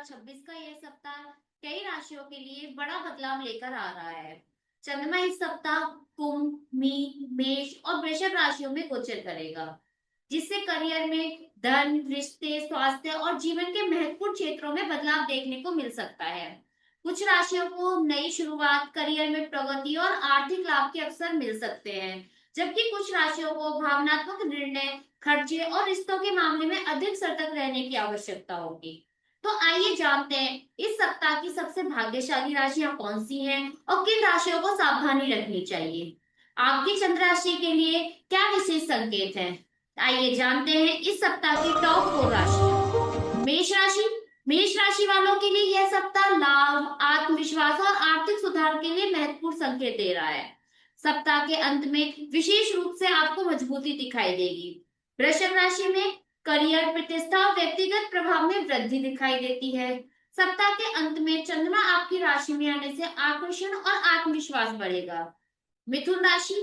2026 का यह सप्ताह कई राशियों के लिए बड़ा बदलाव लेकर आ रहा है। चंद्रमा इस सप्ताह कुंभ, मीन, मेष और वृषभ राशियों में गोचर करेगा, जिससे करियर में धन, रिश्ते, स्वास्थ्य और जीवन के महत्वपूर्ण क्षेत्रों में बदलाव देखने को मिल सकता है। कुछ राशियों को नई शुरुआत, करियर में प्रगति और आर्थिक लाभ के अवसर मिल सकते हैं, जबकि कुछ राशियों को भावनात्मक निर्णय, खर्चे और रिश्तों के मामले में अधिक सतर्क रहने की आवश्यकता होगी। तो आइए जानते हैं इस सप्ताह की सबसे भाग्यशाली राशियां कौन सी हैं और किन राशियों को सावधानी रखनी चाहिए। आपकी चंद्र राशि के लिए क्या विशेष संकेत हैं? आइए जानते हैं इस सप्ताह की टॉप 4 राशियां। मेष राशि। मेष राशि वालों के लिए यह सप्ताह लाभ, आत्मविश्वास और आर्थिक सुधार के लिए महत्वपूर्ण संकेत दे रहा है। सप्ताह के अंत में विशेष रूप से आपको मजबूती दिखाई देगी। वृषभ राशि में करियर, प्रतिष्ठा और व्यक्तिगत प्रभाव में वृद्धि दिखाई देती है। सप्ताह के अंत में चंद्रमा आपकी राशि में आने से आकर्षण और आत्मविश्वास बढ़ेगा। मिथुन राशि।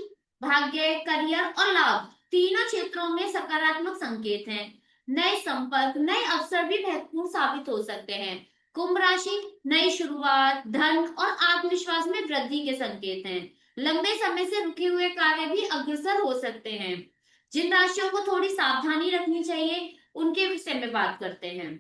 भाग्य, करियर और लाभ तीनों क्षेत्रों में सकारात्मक संकेत हैं। नए संपर्क, नए अवसर भी महत्वपूर्ण साबित हो सकते हैं। कुंभ राशि। नई शुरुआत, धन और आत्मविश्वास में वृद्धि के संकेत हैं। लंबे समय से रुके हुए कार्य भी अग्रसर हो सकते हैं। जिन राशियों को थोड़ी सावधानी रखनी चाहिए, उनके विषय में बात करते हैं।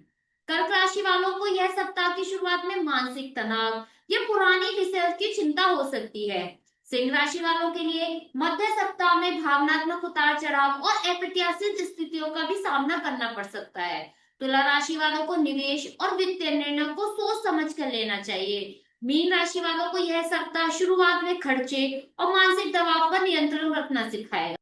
कर्क राशि वालों को यह सप्ताह की शुरुआत में मानसिक तनाव या पुरानी विषय की चिंता हो सकती है। सिंह राशि वालों के लिए मध्य सप्ताह में भावनात्मक उतार चढ़ाव और अप्रत्याशित स्थितियों का भी सामना करना पड़ सकता है। तुला राशि वालों को निवेश और वित्तीय निर्णयों को सोच समझ कर लेना चाहिए। मीन राशि वालों को यह सप्ताह शुरुआत में खर्चे और मानसिक दबाव पर नियंत्रण रखना सिखाएगा।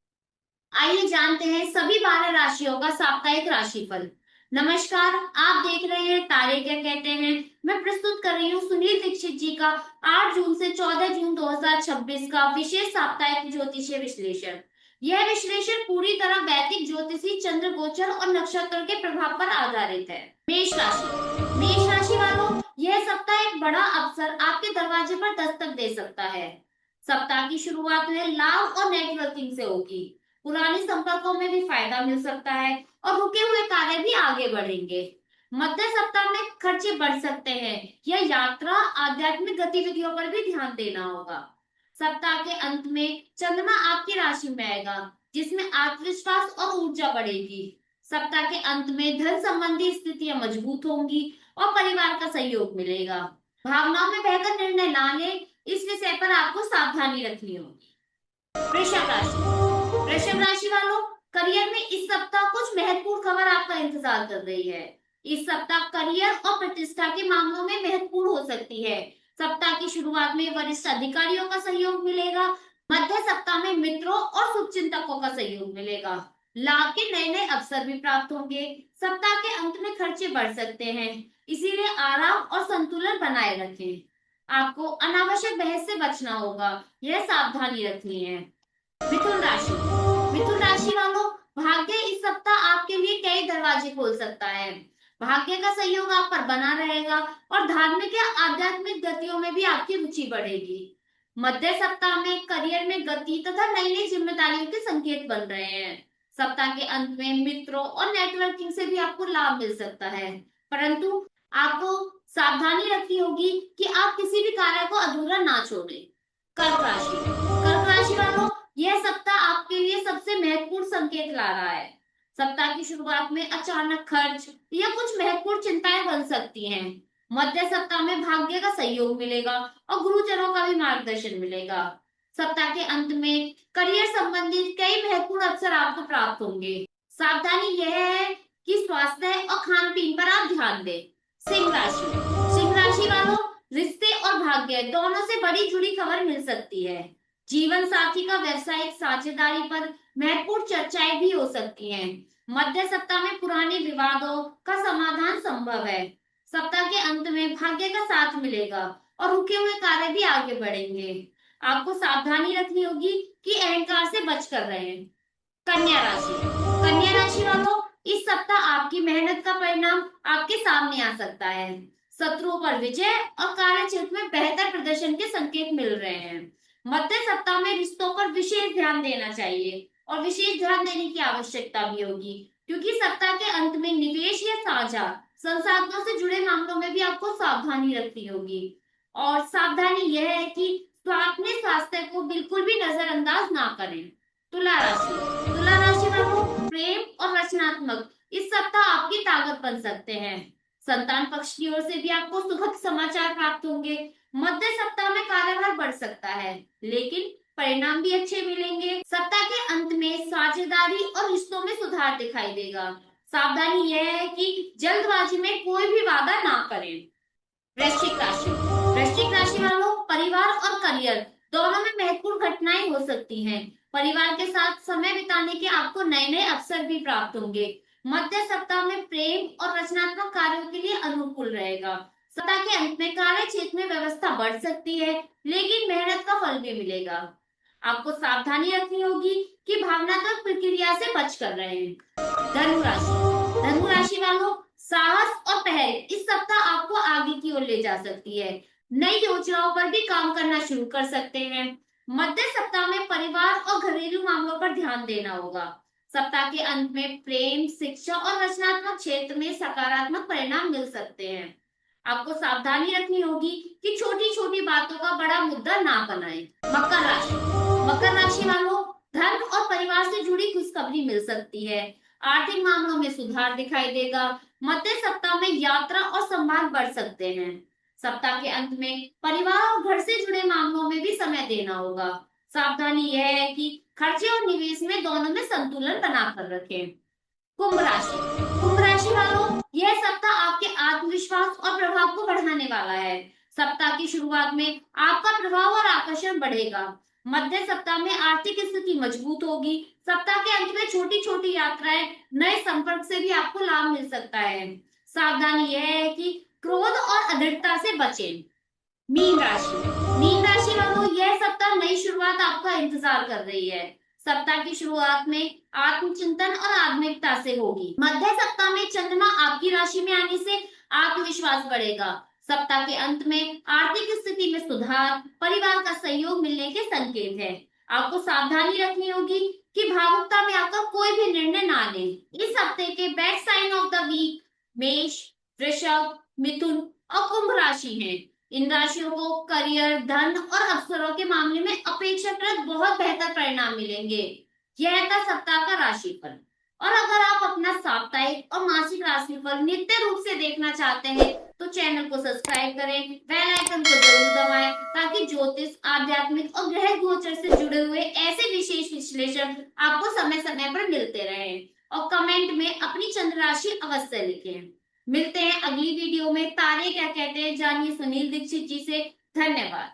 आइए जानते हैं सभी 12 राशियों का साप्ताहिक राशिफल। नमस्कार, आप देख रहे हैं तारे क्या कहते हैं। मैं प्रस्तुत कर रही हूँ सुनील दीक्षित जी का 8 जून से 14 जून 2026 का विशेष साप्ताहिक ज्योतिषीय विश्लेषण। यह विश्लेषण पूरी तरह वैदिक ज्योतिषी, चंद्र गोचर और नक्षत्र के प्रभाव पर आधारित है। मेष राशि। मेष राशि वालों, यह सप्ताह एक बड़ा अवसर आपके दरवाजे पर दस्तक दे सकता है। सप्ताह की शुरुआत में लाभ और नेटवर्किंग से होगी। पुराने संपर्कों में भी फायदा मिल सकता है और रुके हुए कार्य भी आगे बढ़ेंगे। मध्य सप्ताह में खर्चे बढ़ सकते हैं। यह यात्रा, आध्यात्मिक गतिविधियों पर भी ध्यान देना होगा। सप्ताह के अंत में चंद्रमा आपकी राशि में आएगा, जिसमें आत्मविश्वास और ऊर्जा बढ़ेगी। सप्ताह के अंत में धन संबंधी स्थितियां मजबूत होंगी और परिवार का सहयोग मिलेगा। भावनाओं में बहकर निर्णय ना ले, इस विषय पर आपको सावधानी रखनी होगी। वृषभ राशि। वृषभ राशि वालों, करियर में इस सप्ताह कुछ महत्वपूर्ण खबर आपका इंतजार कर रही है। इस सप्ताह करियर और प्रतिष्ठा के मामलों में महत्वपूर्ण हो सकती है। सप्ताह की शुरुआत में वरिष्ठ अधिकारियों का सहयोग मिलेगा। मध्य सप्ताह में मित्रों और शुभचिंतकों का सहयोग मिलेगा। लाभ के नए नए अवसर भी प्राप्त होंगे। सप्ताह के अंत में खर्चे बढ़ सकते हैं, इसीलिए आराम और संतुलन बनाए रखें। आपको अनावश्यक बहस से बचना होगा, यह सावधानी रखनी है। मिथुन राशि। मिथुन राशि वालों, भाग्य इस सप्ताह आपके लिए कई दरवाजे खोल सकता है। भाग्य का सहयोग आप पर बना रहेगा और धार्मिक या आध्यात्मिक गतियों में भी आपकी रुचि बढ़ेगी। मध्य सप्ताह में करियर में गति तथा नई नई जिम्मेदारियों के संकेत बन रहे हैं। सप्ताह के अंत में मित्रों और नेटवर्किंग से भी आपको लाभ मिल सकता है, परंतु आपको सावधानी रखनी होगी कि आप किसी भी कार्य को अधूरा ना छोड़ें। कर्क राशि। कर्क राशि वालों, यह सप्ताह आपके लिए सबसे महत्वपूर्ण संकेत ला रहा है। सप्ताह की शुरुआत में अचानक खर्च या कुछ महत्वपूर्ण चिंताएं बन सकती हैं। मध्य सप्ताह में भाग्य का सहयोग मिलेगा और गुरुजनों का भी मार्गदर्शन मिलेगा। सप्ताह के अंत में करियर संबंधित कई महत्वपूर्ण अवसर आपको प्राप्त होंगे। सावधानी यह है कि स्वास्थ्य और खान पीन पर आप ध्यान दें। सिंह राशि। सिंह राशि वालों, रिश्ते और भाग्य दोनों से बड़ी जुड़ी खबर मिल सकती है। जीवन साथी का व्यवसायिक साझेदारी पर महत्वपूर्ण चर्चाएं भी हो सकती हैं। मध्य सप्ताह में पुराने विवादों का समाधान संभव है। सप्ताह के अंत में भाग्य का साथ मिलेगा और रुके हुए कार्य भी आगे बढ़ेंगे। आपको सावधानी रखनी होगी कि अहंकार से बचकर रहें। कन्या राशि। कन्या राशि वालों, इस सप्ताह आपकी मेहनत का परिणाम आपके सामने आ सकता है। शत्रुओं पर विजय और कार्य क्षेत्र में बेहतर प्रदर्शन के संकेत मिल रहे हैं। मध्य सप्ताह में रिश्तों पर विशेष ध्यान देना चाहिए और विशेष ध्यान देने की आवश्यकता भी होगी। क्योंकि सप्ताह के अंत में निवेश या साझा संसाधनों से जुड़े मामलों में भी आपको सावधानी रखनी होगी। और सावधानी यह है कि अपने स्वास्थ्य को बिल्कुल भी नजरअंदाज ना करें। तुला राशि वालों, प्रेम और रचनात्मक इस सप्ताह आपकी ताकत बन सकते हैं। संतान पक्ष की ओर से भी आपको सुखद समाचार प्राप्त होंगे। मध्य सप्ताह में कार्यभार बढ़ सकता है, लेकिन परिणाम भी अच्छे मिलेंगे। सप्ताह के अंत में साझेदारी और रिश्तों में सुधार दिखाई देगा। सावधानी यह है कि जल्दबाजी में कोई भी वादा ना करें। वृश्चिक राशि वालों, परिवार और करियर दोनों में महत्वपूर्ण घटनाएं हो सकती हैं। परिवार के साथ समय बिताने के आपको नए नए अवसर भी प्राप्त होंगे। मध्य सप्ताह में प्रेम और रचनात्मक कार्यों के लिए अनुकूल रहेगा। सप्ताह के अंत में कार्य क्षेत्र में व्यवस्था बढ़ सकती है, लेकिन मेहनत का फल भी मिलेगा। आपको सावधानी रखनी होगी कि भावनात्मक प्रक्रिया से बच कर रहें। धनु राशि वालों, साहस और पहल इस सप्ताह आपको आगे की ओर ले जा सकती है। नई योजनाओं पर भी काम करना शुरू कर सकते हैं। मध्य सप्ताह में परिवार और घरेलू मामलों पर ध्यान देना होगा। सप्ताह के अंत में प्रेम, शिक्षा और रचनात्मक क्षेत्र में सकारात्मक परिणाम मिल सकते हैं। आपको सावधानी रखनी होगी कि छोटी छोटी बातों का बड़ा मुद्दा ना बनाएं। मकर राशि वालों, धन और परिवार से जुड़ी खुशखबरी मिल सकती है। आर्थिक मामलों में सुधार दिखाई देगा। मध्य सप्ताह में यात्रा और सम्मान बढ़ सकते हैं। सप्ताह के अंत में परिवार और घर से जुड़े मामलों में भी समय देना होगा। सावधानी यह है कि खर्चे और निवेश में दोनों में संतुलन बनाकर रखें। कुंभ राशि वालों, यह सप्ताह आपके आत्मविश्वास और प्रभाव को बढ़ाने वाला है। सप्ताह की शुरुआत में आपका प्रभाव और आकर्षण बढ़ेगा। मध्य सप्ताह में आर्थिक स्थिति मजबूत होगी। सप्ताह के अंत में छोटी छोटी यात्राएं, नए संपर्क से भी आपको लाभ मिल सकता है। सावधानी यह है कि क्रोध और अधीरता से बचें। मीन राशि वालों, यह सप्ताह नई शुरुआत आपका इंतजार कर रही है। सप्ताह की शुरुआत में आत्मचिंतन और आत्मिकता से होगी। मध्य सप्ताह में चंद्रमा आपकी राशि में आने से आत्मविश्वास बढ़ेगा। सप्ताह के अंत में आर्थिक स्थिति में सुधार, परिवार का सहयोग मिलने के संकेत है। आपको सावधानी रखनी होगी कि भावुकता में आकर कोई भी निर्णय ना लें। इस हफ्ते के best sign of the week मेष, वृषभ, मिथुन और कुंभ राशि हैं। इन राशियों को करियर, धन और अवसरों के मामले में अपेक्षाकृत बहुत बेहतर परिणाम मिलेंगे। यह था सप्ताह का राशिफल। और अगर आप अपना साप्ताहिक और मासिक राशिफल नित्य रूप से देखना चाहते हैं तो चैनल को सब्सक्राइब करें, बेल आइकन को जरूर दबाएं ताकि ज्योतिष, आध्यात्मिक और ग्रह गोचर से जुड़े हुए ऐसे विशेष विश्लेषण आपको समय समय पर मिलते रहें। और कमेंट में अपनी चंद्र राशि अवश्य लिखें। मिलते हैं अगली वीडियो में। तारे क्या कहते हैं जानिए सुनील दीक्षित जी से। धन्यवाद।